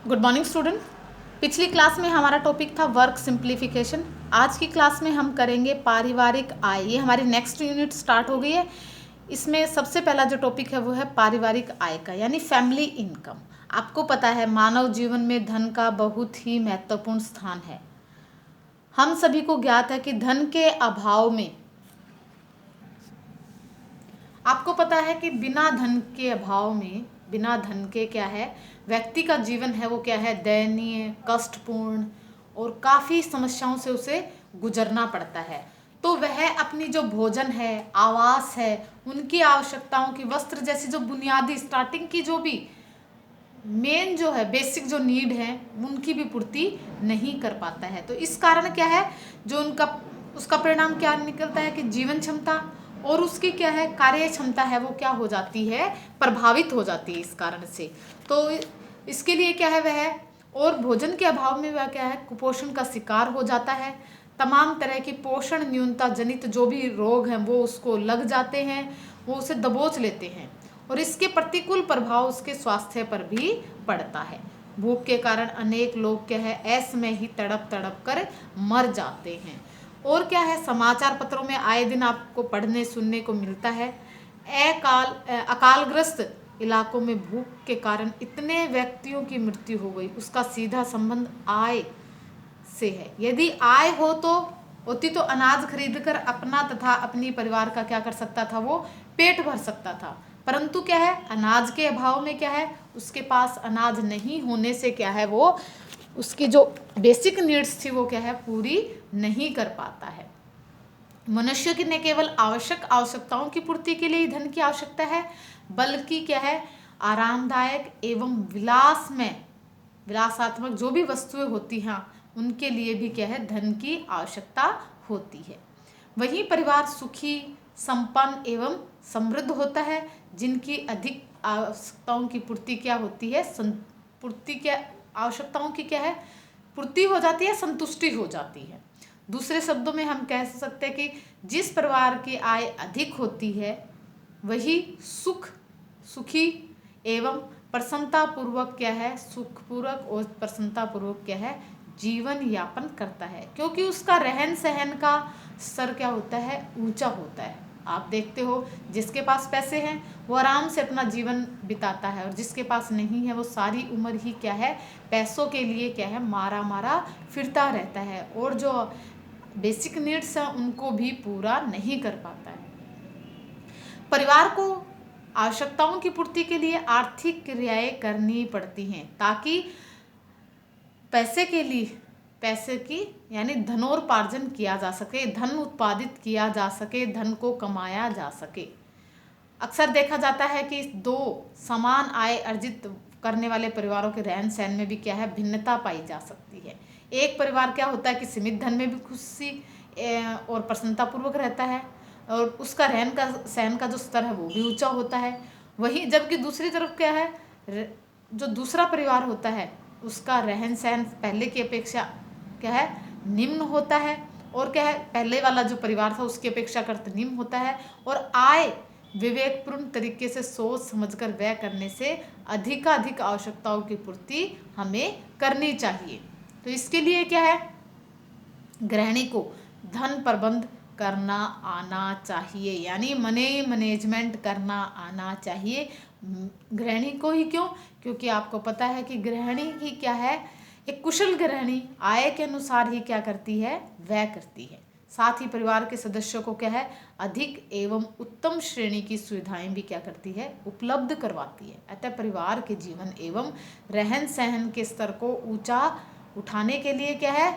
Good morning student. पिछली class में हमारा टॉपिक था वर्क सिंप्लीफिकेशन। आज की क्लास में हम करेंगे पारिवारिक आय। ये हमारी नेक्स्ट यूनिट स्टार्ट हो गई है। इसमें सबसे पहला जो टॉपिक है वो है पारिवारिक आय का, यानी फैमिली इनकम। आपको पता है मानव जीवन में धन का बहुत ही महत्वपूर्ण स्थान है। हम सभी को ज्ञात है कि धन के अभाव में, आपको पता है कि बिना धन के अभाव में, बिना धन के क्या है, व्यक्ति का जीवन है वो क्या है, दयनीय, कष्टपूर्ण और काफ़ी समस्याओं से उसे गुजरना पड़ता है। तो वह अपनी जो भोजन है, आवास है, उनकी आवश्यकताओं की, वस्त्र जैसी जो बुनियादी स्टार्टिंग की जो भी मेन जो है बेसिक जो नीड है उनकी भी पूर्ति नहीं कर पाता है। तो इस कारण क्या है, जो उनका उसका परिणाम क्या निकलता है कि जीवन क्षमता और उसकी क्या है कार्य क्षमता है वो क्या हो जाती है, प्रभावित हो जाती है इस कारण से। तो इसके लिए क्या है वह, और भोजन के अभाव में वह क्या है कुपोषण का शिकार हो जाता है। तमाम तरह की पोषण न्यूनता जनित जो भी रोग हैं वो उसको लग जाते हैं, वो उसे दबोच लेते हैं और इसके प्रतिकूल प्रभाव उसके स्वास्थ्य पर भी पड़ता है। भूख के कारण अनेक लोग क्या है ऐसे में ही तड़प तड़प कर मर जाते हैं। और क्या है, समाचार पत्रों में आए दिन आपको पढ़ने सुनने को मिलता है अकालग्रस्त इलाकों में भूख के कारण इतने व्यक्तियों की मृत्यु हो गई। उसका सीधा संबंध आय से है। यदि आय होती तो अनाज खरीदकर अपना तथा अपनी परिवार का क्या कर सकता था, वो पेट भर सकता था। परंतु क्या है, अनाज के अभाव में क्या है, उसके पास अनाज नहीं होने से क्या है, वो उसकी जो बेसिक नीड्स थी वो क्या है पूरी नहीं कर पाता है। मनुष्य की न केवल आवश्यकताओं की पूर्ति के लिए धन की आवश्यकता है, बल्कि क्या है आरामदायक एवं विलासात्मक जो भी वस्तुएं होती हैं उनके लिए भी क्या है धन की आवश्यकता होती है। वही परिवार सुखी, संपन्न एवं समृद्ध होता है जिनकी अधिक आवश्यकताओं की पूर्ति क्या होती है, पूर्ति क्या आवश्यकताओं की क्या है पूर्ति हो जाती है, संतुष्टि हो जाती है। दूसरे शब्दों में हम कह सकते हैं कि जिस परिवार की आय अधिक होती है वही सुखी एवं प्रसन्नतापूर्वक क्या है, सुखपूर्वक और प्रसन्नतापूर्वक क्या है जीवन यापन करता है, क्योंकि उसका रहन सहन का स्तर क्या होता है, ऊंचा होता है। आप देखते हो जिसके पास पैसे हैं वो आराम से अपना जीवन बिताता है और जिसके पास नहीं है वो सारी उम्र ही क्या है पैसों के लिए क्या है मारा मारा फिरता रहता है और जो बेसिक नीड्स हैं उनको भी पूरा नहीं कर पाता है। परिवार को आवश्यकताओं की पूर्ति के लिए आर्थिक क्रियाएं करनी पड़ती हैं ताकि पैसे की यानी धनोपार्जन किया जा सके, धन उत्पादित किया जा सके, धन को कमाया जा सके। अक्सर देखा जाता है कि दो समान आय अर्जित करने वाले परिवारों के रहन सहन में भी क्या है भिन्नता पाई जा सकती है। एक परिवार क्या होता है कि सीमित धन में भी खुशी और प्रसन्नतापूर्वक रहता है और उसका रहन का सहन का जो स्तर है वो भी ऊंचा होता है। वहीं जबकि दूसरी तरफ क्या है, जो दूसरा परिवार होता है उसका रहन सहन पहले की अपेक्षा क्या है निम्न होता है और क्या है पहले वाला जो परिवार था उसकी अपेक्षा करते निम्न होता है और आय विवेकपूर्ण तरीके से सोच समझकर व्यय करने से अधिकाधिक आवश्यकताओं की पूर्ति हमें करनी चाहिए। तो इसके लिए क्या है, गृहिणी को धन प्रबंध करना आना चाहिए, यानी मनी मैनेजमेंट करना आना चाहिए गृहिणी को ही। क्यों? क्योंकि आपको पता है कि गृहिणी ही क्या है, एक कुशल गृहिणी आय के अनुसार ही क्या करती है, व्यय करती है। साथ ही परिवार के सदस्यों को क्या है अधिक एवं उत्तम श्रेणी की सुविधाएं भी क्या करती है, उपलब्ध करवाती है। अतः परिवार के जीवन एवं रहन सहन के स्तर को ऊंचा उठाने के लिए क्या है,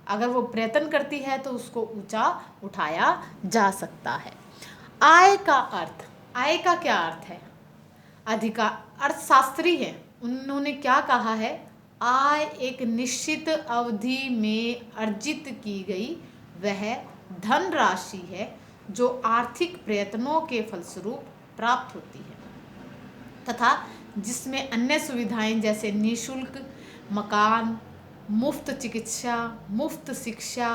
अगर वो प्रयत्न करती है तो उसको ऊंचा उठाया जा सकता है। आय का क्या अर्थ है? अर्थशास्त्री है, उन्होंने क्या कहा है, आय एक निश्चित अवधि में अर्जित की गई वह धन राशि है जो आर्थिक प्रयत्नों के फलस्वरूप प्राप्त होती है तथा जिसमें अन्य सुविधाएं जैसे निःशुल्क मकान, मुफ्त चिकित्सा, मुफ्त शिक्षा,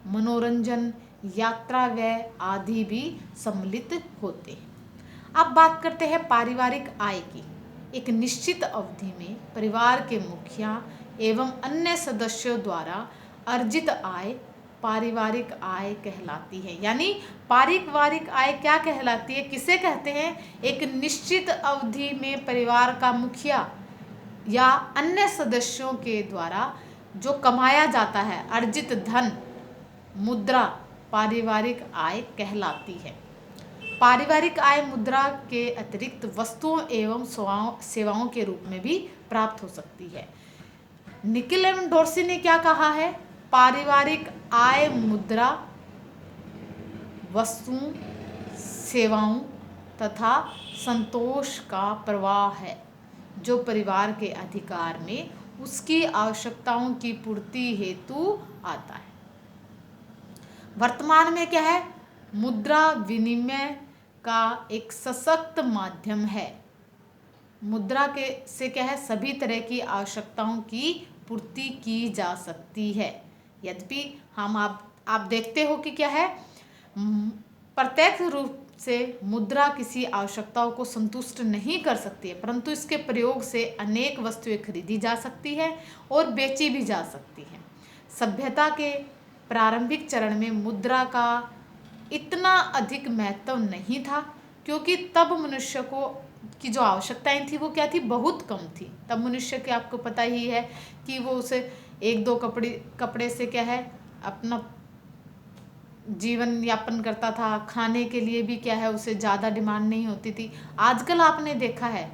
मनोरंजन, यात्रा व्यय आदि भी सम्मिलित होते हैं। अब बात करते हैं पारिवारिक आय की। एक निश्चित अवधि में परिवार के मुखिया एवं अन्य सदस्यों द्वारा अर्जित आय पारिवारिक आय कहलाती है। यानी पारिवारिक आय क्या कहलाती है, किसे कहते हैं? एक निश्चित अवधि में परिवार का मुखिया या अन्य सदस्यों के द्वारा जो कमाया जाता है अर्जित धन, मुद्रा पारिवारिक आय कहलाती है। पारिवारिक आय मुद्रा के अतिरिक्त वस्तुओं एवं सेवाओं के रूप में भी प्राप्त हो सकती है। निकिल एवं डोर्सी ने क्या कहा है? पारिवारिक आय मुद्रा, वस्तुओं, सेवाओं तथा संतोष का प्रवाह है जो परिवार के अधिकार में उसकी आवश्यकताओं की पूर्ति हेतु आता है। वर्तमान में क्या है? मुद्रा विनिमय का एक सशक्त माध्यम है। मुद्रा के से क्या है? सभी तरह की आवश्यकताओं की पूर्ति की जा सकती है। यद्यपि आप देखते हो कि क्या है, प्रत्यक्ष रूप से मुद्रा किसी आवश्यकताओं को संतुष्ट नहीं कर सकती है, परंतु इसके प्रयोग से अनेक वस्तुएं खरीदी जा सकती है और बेची भी जा सकती है। सभ्यता के प्रारंभिक चरण में मुद्रा का इतना अधिक महत्व नहीं था, क्योंकि तब मनुष्य को की जो आवश्यकताएं थी वो क्या थी? बहुत कम थी। तब मनुष्य के आपको पता ही है कि वो उसे एक दो कपड़े से क्या है अपना जीवन यापन करता था। खाने के लिए भी क्या है उसे ज़्यादा डिमांड नहीं होती थी। आजकल आपने देखा है,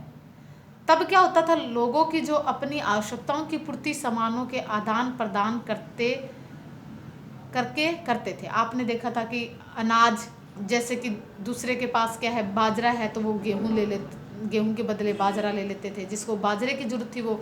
तब क्या होता था, लोगों की जो अपनी आवश्यकताओं की पूर्ति सामानों के आदान प्रदान करते थे। आपने देखा था कि अनाज, जैसे कि दूसरे के पास क्या है बाजरा है तो वो गेहूं के बदले बाजरा ले लेते थे। जिसको बाजरे की जरूरत थी वो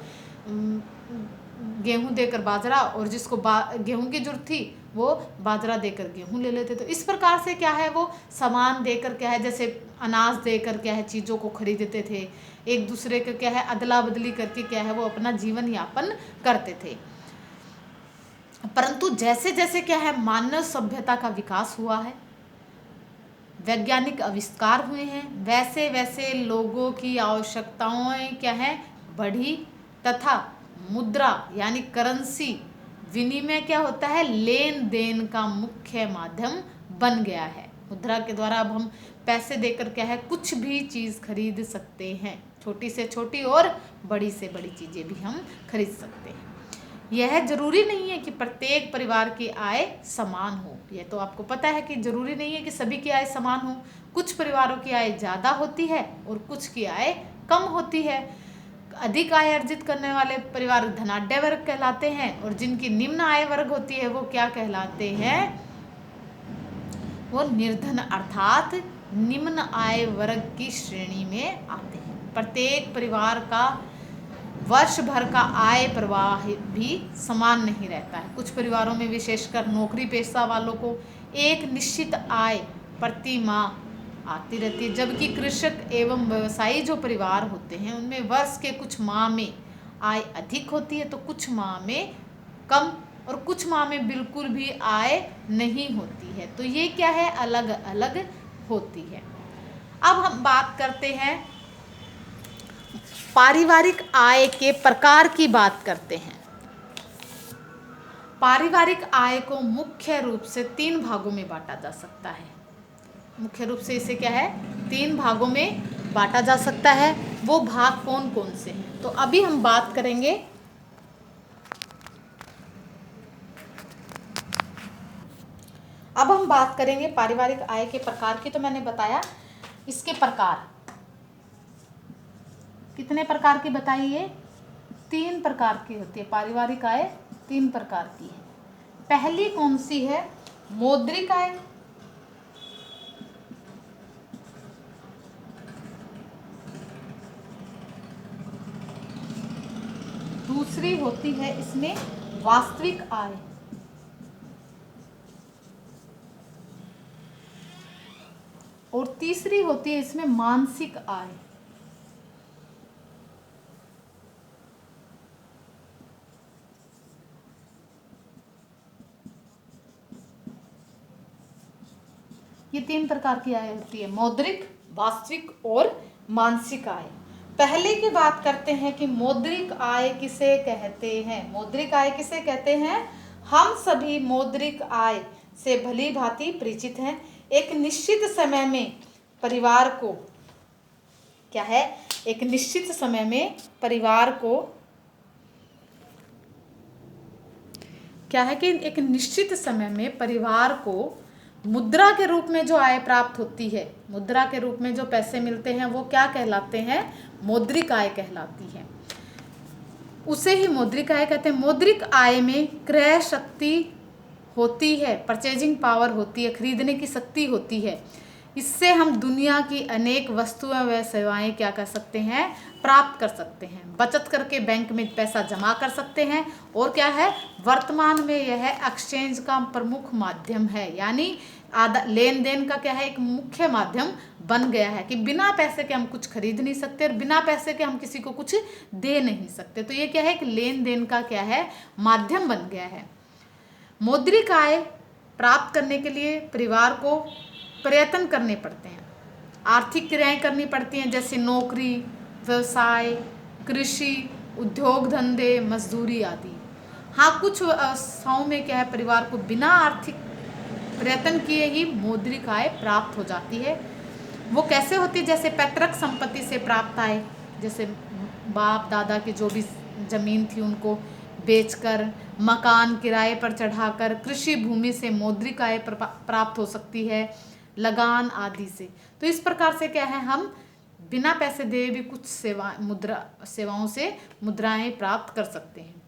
गेहूं देकर बाजरा, और जिसको गेहूं की जरूरत थी वो बाजरा देकर गेहूं ले लेते। तो इस प्रकार से क्या है वो सामान देकर क्या है, जैसे अनाज देकर क्या है चीज़ों को खरीदते थे। एक दूसरे का क्या है अदला बदली करके क्या है वो अपना जीवन यापन करते थे। परंतु जैसे जैसे क्या है मानव सभ्यता का विकास हुआ है, वैज्ञानिक आविष्कार हुए हैं, वैसे वैसे लोगों की आवश्यकताएं क्या है बढ़ी, तथा मुद्रा यानी करेंसी विनिमय क्या होता है, लेन देन का मुख्य माध्यम बन गया है। मुद्रा के द्वारा अब हम पैसे देकर क्या है कुछ भी चीज़ खरीद सकते हैं। छोटी से छोटी और बड़ी से बड़ी चीज़ें भी हम खरीद सकते हैं। यह जरूरी नहीं है कि प्रत्येक परिवार की आय समान हो। यह तो आपको पता है कि जरूरी नहीं है कि सभी की आय समान हो। कुछ परिवारों की आय ज़्यादा होती है और कुछ की आय कम होती है। अधिक आय अर्जित करने वाले परिवार धनाढ्य वर्ग कहलाते हैं, और जिनकी निम्न आय वर्ग होती है वो क्या कहलाते हैं? वो निर्धन अर्थात निम्न आय वर्ग की श्रेणी में आते हैं। प्रत्येक परिवार का वर्ष भर का आय प्रवाह भी समान नहीं रहता है। कुछ परिवारों में विशेषकर नौकरी पेशा वालों को एक निश्चित आय प्रति माह आती रहती है, जबकि कृषक एवं व्यवसायी जो परिवार होते हैं उनमें वर्ष के कुछ माह में आय अधिक होती है तो कुछ माह में कम, और कुछ माह में बिल्कुल भी आय नहीं होती है। तो ये क्या है अलग अलग होती है। अब हम बात करते हैं पारिवारिक आय के प्रकार की बात करते हैं। पारिवारिक आय को मुख्य रूप से 3 भागों में बांटा जा सकता है। मुख्य रूप से इसे क्या है 3 भागों में बांटा जा सकता है। वो भाग कौन कौन से हैं? तो अभी हम बात करेंगे पारिवारिक आय के प्रकार की। तो मैंने बताया इसके प्रकार कितने प्रकार की बताई, ये 3 प्रकार की होती है। पारिवारिक आय 3 प्रकार की है। पहली कौन सी है? मौद्रिक आय। दूसरी होती है इसमें वास्तविक आय। और तीसरी होती है इसमें मानसिक आय। ये 3 प्रकार की आय होती है, मौद्रिक, वास्तविक और मानसिक आय। पहले की बात करते हैं कि मौद्रिक आय किसे कहते हैं। मौद्रिक आय किसे कहते हैं? हम सभी मौद्रिक आय से भली भांति परिचित हैं। एक निश्चित समय में परिवार को क्या है, एक निश्चित समय में परिवार को क्या है कि एक निश्चित समय में परिवार को मुद्रा के रूप में जो आय प्राप्त होती है, मुद्रा के रूप में जो पैसे मिलते हैं, वो क्या कहलाते हैं? मौद्रिक आय कहलाती है। उसे ही मौद्रिक आय कहते हैं। मौद्रिक आय में क्रय शक्ति होती है, परचेजिंग पावर होती है, खरीदने की शक्ति होती है। इससे हम दुनिया की अनेक वस्तुएं व सेवाएं क्या कर सकते हैं? प्राप्त कर सकते हैं। बचत करके बैंक में पैसा जमा कर सकते हैं। और क्या है, वर्तमान में यह एक्सचेंज का प्रमुख माध्यम है, यानी लेन देन का क्या है, एक मुख्य माध्यम बन गया है कि बिना पैसे के हम कुछ खरीद नहीं सकते और बिना पैसे के हम किसी को कुछ दे नहीं सकते। तो ये क्या है, एक लेन देन का क्या है, माध्यम बन गया है। मौद्रिक आय प्राप्त करने के लिए परिवार को प्रयत्न करने पड़ते हैं, आर्थिक क्रियाएं करनी पड़ती हैं, जैसे नौकरी, व्यवसाय, कृषि, उद्योग धंधे, मजदूरी आदि। हाँ, कुछ अवस्थाओं में क्या है, परिवार को बिना आर्थिक प्रयत्न किए ही मौद्रिक आय प्राप्त हो जाती है। वो कैसे होती है? जैसे पैतृक संपत्ति से प्राप्त आय, जैसे बाप दादा की जो भी जमीन थी उनको बेचकर, मकान किराए पर चढ़ाकर, कृषि भूमि से मौद्रिक आय प्राप्त हो सकती है, लगान आदि से। तो इस प्रकार से क्या है, हम बिना पैसे दिए भी कुछ सेवाओं से मुद्राएं प्राप्त कर सकते हैं।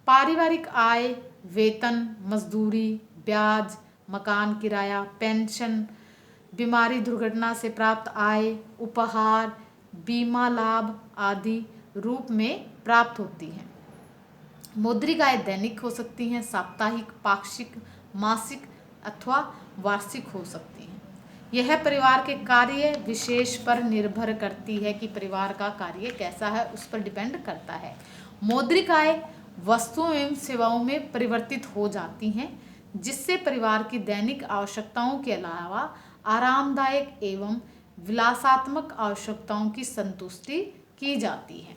पारिवारिक आय वेतन, मजदूरी, ब्याज, मकान किराया, पेंशन, बीमारी दुर्घटना से प्राप्त आय, उपहार, बीमा लाभ आदि रूप में प्राप्त होती है। मौद्रिक आय दैनिक हो सकती हैं, साप्ताहिक, पाक्षिक, मासिक अथवा वार्षिक हो सकती हैं। यह परिवार के कार्य विशेष पर निर्भर करती है कि परिवार का कार्य कैसा है, उस पर डिपेंड करता है। मौद्रिक आय वस्तुओं एवं सेवाओं में परिवर्तित हो जाती हैं, जिससे परिवार की दैनिक आवश्यकताओं के अलावा आरामदायक एवं विलासात्मक आवश्यकताओं की संतुष्टि की जाती है।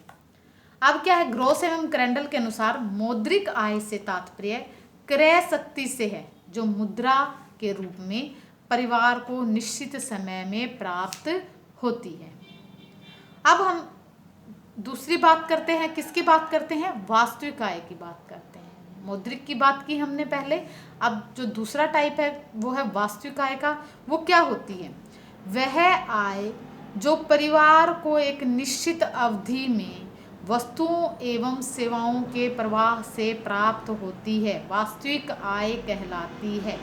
अब क्या है, ग्रोस एवं क्रेंडल के अनुसार मौद्रिक आय से तात्पर्य क्रय शक्ति से है, जो मुद्रा के रूप में परिवार को निश्चित समय में प्राप्त होती है। अब हम दूसरी बात करते हैं, किसकी बात करते हैं? वास्तविक आय की बात करते हैं। मौद्रिक की बात की हमने पहले, अब जो दूसरा टाइप है वो है वास्तविक आय का। वो क्या होती है? वह आय जो परिवार को एक निश्चित अवधि में वस्तुओं एवं सेवाओं के प्रवाह से प्राप्त होती है, वास्तविक आय कहलाती है।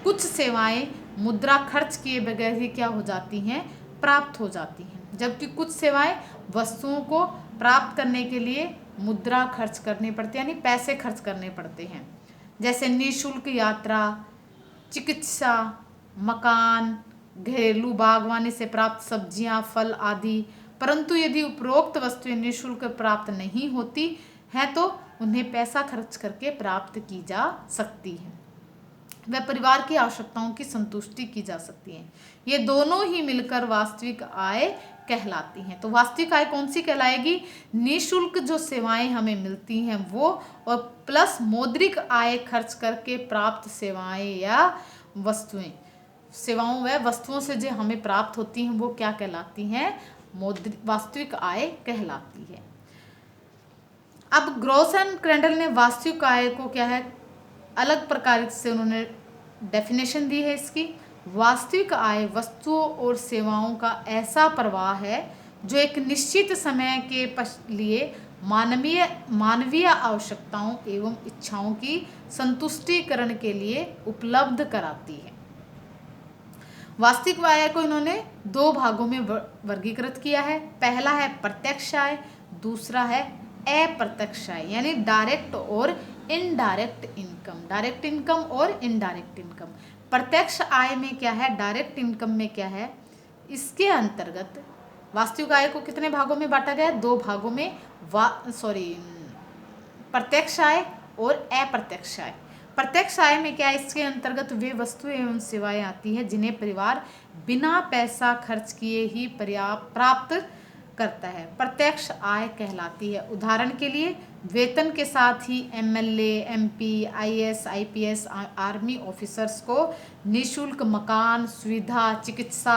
कुछ सेवाएं मुद्रा खर्च किए बगैर ही क्या हो जाती हैं? प्राप्त हो जाती हैं, जबकि कुछ सेवाएं वस्तुओं को प्राप्त करने के लिए मुद्रा खर्च करनी पड़ती है, यानी पैसे खर्च करने पड़ते हैं। जैसे निःशुल्क यात्रा, चिकित्सा, मकान, घरेलू बागवानी से प्राप्त सब्जियां, फल आदि। परंतु यदि उपरोक्त वस्तुएं निःशुल्क प्राप्त नहीं होती हैं तो उन्हें पैसा खर्च करके प्राप्त की जा सकती हैं। वह परिवार की आवश्यकताओं की संतुष्टि की जा सकती है। ये दोनों ही मिलकर वास्तविक आय कहलाती हैं। तो वास्तविक आय कौन सी कहलाएगी? निःशुल्क जो सेवाएं हमें मिलती हैं वो, और प्लस मौद्रिक आय खर्च करके प्राप्त सेवाएं या वस्तुएं, सेवाओं व वस्तुओं से जो हमें प्राप्त होती हैं वो क्या कहलाती हैं? वास्तविक आय कहलाती है। अब ग्रोस एंड क्रेंडल ने वास्तविक आय को क्या है, अलग प्रकार से उन्होंने डेफिनेशन दी है इसकी। वास्तविक आय वस्तुओं और सेवाओं का ऐसा प्रवाह है जो एक निश्चित समय के लिए मानवीय आवश्यकताओं एवं इच्छाओं की संतुष्टिकरण के लिए उपलब्ध कराती है। वास्तविक आय को इन्होंने दो भागों में वर्गीकृत किया है। पहला है प्रत्यक्ष आय, दूसरा है अप्रत्यक्ष आय, यानी डायरेक्ट और इनडायरेक्ट इनकम। डायरेक्ट इनकम और इनडायरेक्ट इनकम। प्रत्यक्ष आय में क्या है, डायरेक्ट इनकम में क्या है, इसके अंतर्गत वास्तविक आय को कितने भागों में बांटा गया? दो भागों में। प्रत्यक्ष आय और अप्रत्यक्ष आय। प्रत्यक्ष आय में क्या है, इसके अंतर्गत वे वस्तुएं एवं सेवाएं आती हैं जिन्हें परिवार बिना पैसा खर्च किए ही प्राप्त करता है, प्रत्यक्ष आय कहलाती है। उदाहरण के लिए वेतन के साथ ही MLA, MP, IAS, IPS, army officers को निःशुल्क मकान सुविधा, चिकित्सा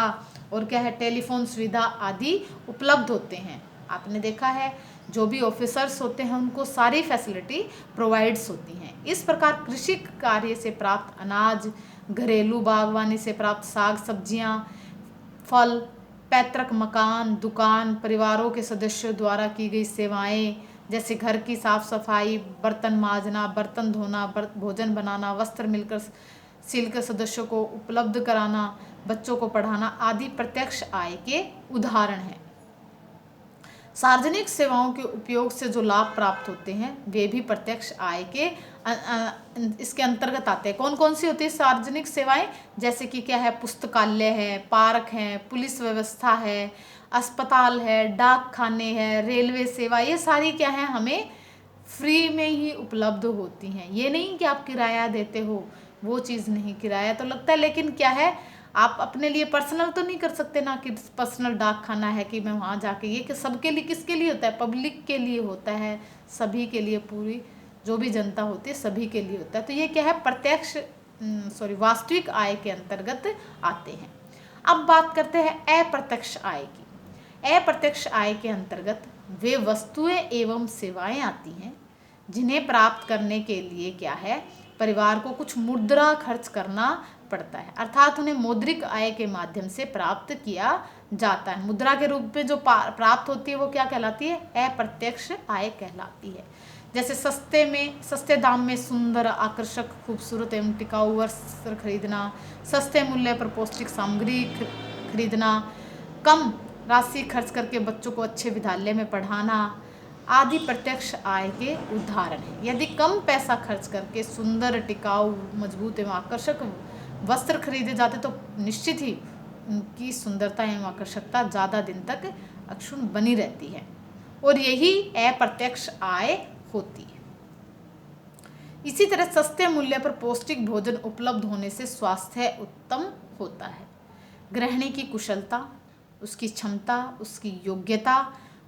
और क्या है टेलीफोन सुविधा आदि उपलब्ध होते हैं। आपने देखा है जो भी ऑफिसर्स होते हैं उनको सारी फैसिलिटी प्रोवाइड्स होती हैं। इस प्रकार कृषि कार्य से प्राप्त अनाज, घरेलू बागवानी से प्राप्त साग सब्जियां, फल, पैतृक मकान, दुकान, परिवारों के सदस्यों द्वारा की गई सेवाएं जैसे घर की साफ सफाई, बर्तन मांजना, बर्तन धोना, भोजन बनाना, वस्त्र मिलकर सिलकर सदस्यों को उपलब्ध कराना, बच्चों को पढ़ाना आदि प्रत्यक्ष आय के उदाहरण हैं। सार्वजनिक सेवाओं के उपयोग से जो लाभ प्राप्त होते हैं वे भी प्रत्यक्ष आय के इसके अंतर्गत आते हैं। कौन कौन सी होती है सार्वजनिक सेवाएं? जैसे कि क्या है, पुस्तकालय है, पार्क है, पुलिस व्यवस्था है, अस्पताल है, डाक खाने है, रेलवे सेवा, ये सारी क्या है हमें फ्री में ही उपलब्ध होती हैं। ये नहीं कि आप किराया देते हो, वो चीज़ नहीं। किराया तो लगता है लेकिन क्या है आप अपने लिए पर्सनल तो नहीं कर सकते ना, कि पर्सनल डाक खाना है कि मैं वहाँ जाके, ये कि सबके लिए, किसके लिए होता है? पब्लिक के लिए होता है, सभी के लिए, पूरी जो भी जनता होती है सभी के लिए होता है। तो ये क्या है प्रत्यक्ष वास्तविक आय के अंतर्गत आते हैं। अब बात करते हैं अप्रत्यक्ष आय की। अप्रत्यक्ष आय के अंतर्गत वे वस्तुएं एवं सेवाएं आती हैं जिन्हें प्राप्त करने के लिए क्या है परिवार को कुछ मुद्रा खर्च करना पड़ता है, अर्थात उन्हें मौद्रिक आय के माध्यम से प्राप्त किया जाता है। मुद्रा के रूप में जो प्राप्त होती है वो क्या कहलाती है? अप्रत्यक्ष आय कहलाती है। जैसे सस्ते दाम में सुंदर, आकर्षक, खूबसूरत एवं टिकाऊ वस्त्र खरीदना, सस्ते मूल्य पर पौष्टिक सामग्री खरीदना, कम राशि खर्च करके बच्चों को अच्छे विद्यालय में पढ़ाना आदि प्रत्यक्ष आय के उदाहरण हैं। यदि कम पैसा खर्च करके सुंदर, टिकाऊ, मजबूत एवं आकर्षक वस्त्र खरीदे जाते तो निश्चित ही उनकी सुंदरता एवं आकर्षकता ज़्यादा दिन तक अक्षुण्ण बनी रहती है और यही अप्रत्यक्ष आय होती है। इसी तरह सस्ते मूल्य पर पौष्टिक भोजन उपलब्ध होने से स्वास्थ्य उत्तम होता है। गृहिणी की कुशलता, उसकी क्षमता, उसकी योग्यता,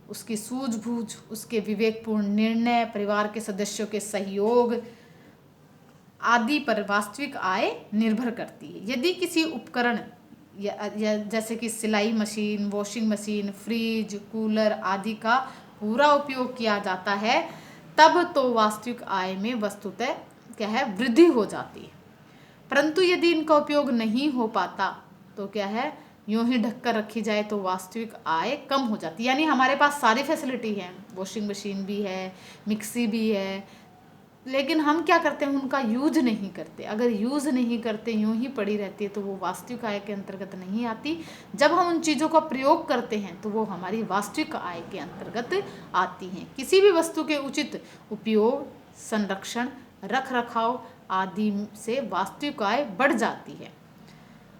उसकी सूझबूझ, उसके विवेकपूर्ण निर्णय, परिवार के सदस्यों के सहयोग आदि पर वास्तविक आय निर्भर करती है। यदि किसी उपकरण या जैसे कि सिलाई machine, washing machine, fridge, cooler आदि का पूरा उपयोग किया जाता है तब तो वास्तविक आय में वस्तुतः क्या है वृद्धि हो जाती है। परंतु यदि इनका उपयोग नहीं हो पाता तो क्या है यूं ही ढक कर रखी जाए तो वास्तविक आय कम हो जाती है। यानी हमारे पास सारी फैसिलिटी है, वॉशिंग मशीन भी है, मिक्सी भी है, लेकिन हम क्या करते हैं उनका यूज नहीं करते। अगर यूज नहीं करते यूं ही पड़ी रहती है तो वो वास्तविक आय के अंतर्गत नहीं आती। जब हम उन चीज़ों का प्रयोग करते हैं तो वो हमारी वास्तविक आय के अंतर्गत आती हैं। किसी भी वस्तु के उचित उपयोग, संरक्षण, रख रखाव आदि से वास्तविक आय बढ़ जाती है।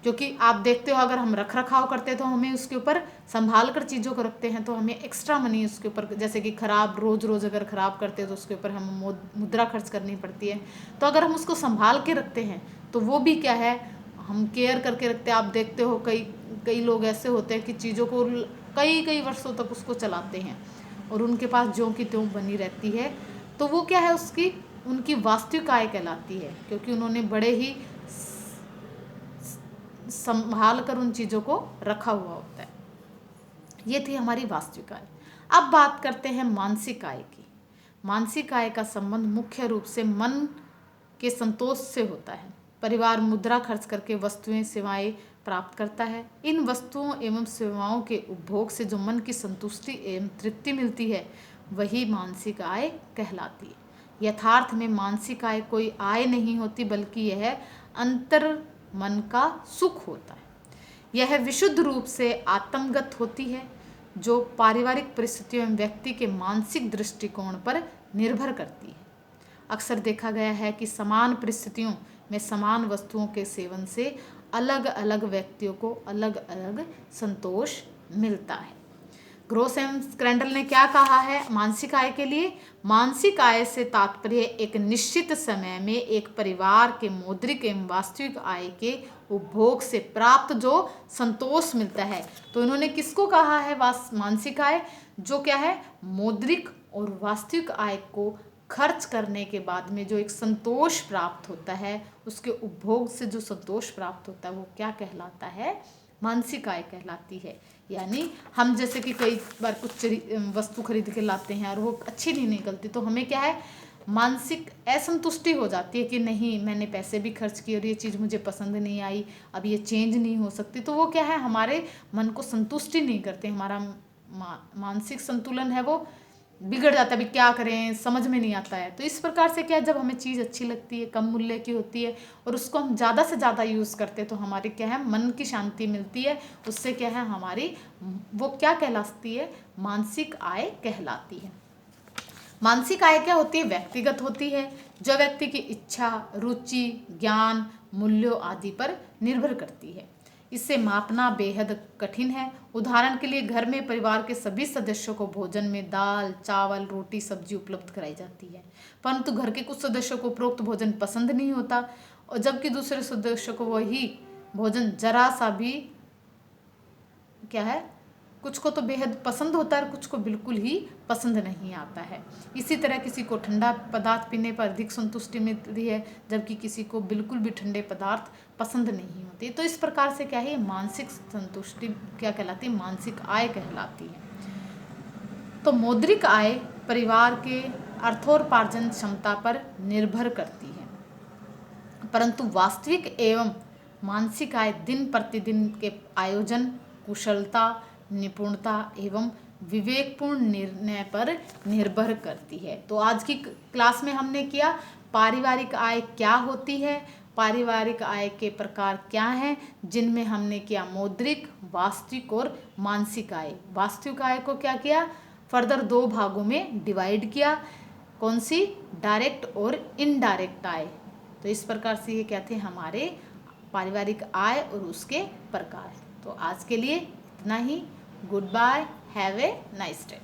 क्योंकि आप देखते हो अगर हम रख रखाव करते हैं तो हमें उसके ऊपर संभाल कर चीज़ों को रखते हैं तो हमें एक्स्ट्रा मनी उसके ऊपर, जैसे कि खराब रोज़ अगर ख़राब करते हैं तो उसके ऊपर हम मुद्रा खर्च करनी पड़ती है। तो अगर हम उसको संभाल के रखते हैं तो वो भी क्या है हम केयर करके रखते हैं। आप देखते हो कई लोग ऐसे होते हैं कि चीज़ों को कई वर्षों तक उसको चलाते हैं और उनके पास ज्यों की त्यों बनी रहती है। तो वो क्या है उनकी वास्तविक आय कहलाती है, क्योंकि उन्होंने बड़े ही संभाल कर उन चीज़ों को रखा हुआ होता है। ये थी हमारी वास्तविक आय। अब बात करते हैं मानसिक आय की। मानसिक आय का संबंध मुख्य रूप से मन के संतोष से होता है। परिवार मुद्रा खर्च करके वस्तुएं सेवाएं प्राप्त करता है। इन वस्तुओं एवं सेवाओं के उपभोग से जो मन की संतुष्टि एवं तृप्ति मिलती है वही मानसिक आय कहलाती है। यथार्थ में मानसिक आय कोई आय नहीं होती बल्कि यह अंतर मन का सुख होता है। यह विशुद्ध रूप से आत्मगत होती है जो पारिवारिक परिस्थितियों एवं व्यक्ति के मानसिक दृष्टिकोण पर निर्भर करती है। अक्सर देखा गया है कि समान परिस्थितियों में समान वस्तुओं के सेवन से अलग अलग व्यक्तियों को अलग अलग संतोष मिलता है। ग्रोस एवं स्क्रैंडल ने क्या कहा है मानसिक आय के लिए? मानसिक आय से तात्पर्य एक निश्चित समय में एक परिवार के मौद्रिक एवं वास्तविक आय के उपभोग से प्राप्त जो संतोष मिलता है। तो इन्होंने किसको कहा है मानसिक आय? जो क्या है, मौद्रिक और वास्तविक आय को खर्च करने के बाद में जो एक संतोष प्राप्त होता है, उसके उपभोग से जो संतोष प्राप्त होता है वो क्या कहलाता है? मानसिक आय कहलाती है। यानी हम जैसे कि कई बार कुछ वस्तु खरीद के लाते हैं और वो अच्छी नहीं निकलती, तो हमें क्या है, मानसिक असंतुष्टि हो जाती है कि नहीं, मैंने पैसे भी खर्च किए और ये चीज़ मुझे पसंद नहीं आई, अब ये चेंज नहीं हो सकती। तो वो क्या है, हमारे मन को संतुष्टि नहीं करते, हमारा मानसिक संतुलन है वो बिगड़ जाता है। अभी क्या करें, समझ में नहीं आता है। तो इस प्रकार से क्या है, जब हमें चीज़ अच्छी लगती है, कम मूल्य की होती है और उसको हम ज़्यादा से ज़्यादा यूज़ करते हैं, तो हमारी क्या है, मन की शांति मिलती है। उससे क्या है, हमारी वो क्या कहलाती है, मानसिक आय कहलाती है। मानसिक आय क्या होती है? व्यक्तिगत होती है, जो व्यक्ति की इच्छा, रुचि, ज्ञान, मूल्यों आदि पर निर्भर करती है। इसे मापना बेहद कठिन है। उदाहरण के लिए घर में परिवार के सभी सदस्यों को भोजन में दाल, चावल, रोटी, सब्जी उपलब्ध कराई जाती है, परंतु घर के कुछ सदस्यों को उपरोक्त भोजन पसंद नहीं होता, और जबकि दूसरे सदस्यों को वही भोजन जरा सा भी क्या है, कुछ को तो बेहद पसंद होता है और कुछ को बिल्कुल ही पसंद नहीं आता है। इसी तरह किसी को ठंडा पदार्थ पीने पर अधिक संतुष्टि मिलती है, जबकि किसी को बिल्कुल भी ठंडे पदार्थ पसंद नहीं होते। तो इस प्रकार से क्या है, मानसिक संतुष्टि क्या कहलाती है? मानसिक आय कहलाती है। तो मौद्रिक आय परिवार के अर्थोपार्जन क्षमता पर निर्भर करती है, परंतु वास्तविक एवं मानसिक आय दिन प्रतिदिन के आयोजन, कुशलता, निपुणता एवं विवेकपूर्ण निर्णय पर निर्भर करती है। तो आज की क्लास में हमने किया पारिवारिक आय क्या होती है, पारिवारिक आय के प्रकार क्या हैं, जिनमें हमने किया मौद्रिक, वास्तविक और मानसिक आय। वास्तविक आय को क्या किया, फर्दर 2 भागों में डिवाइड किया, कौन सी? डायरेक्ट और इनडायरेक्ट आय। तो इस प्रकार से ये क्या थे, हमारे पारिवारिक आय और उसके प्रकार। तो आज के लिए इतना ही। Goodbye, have a nice day.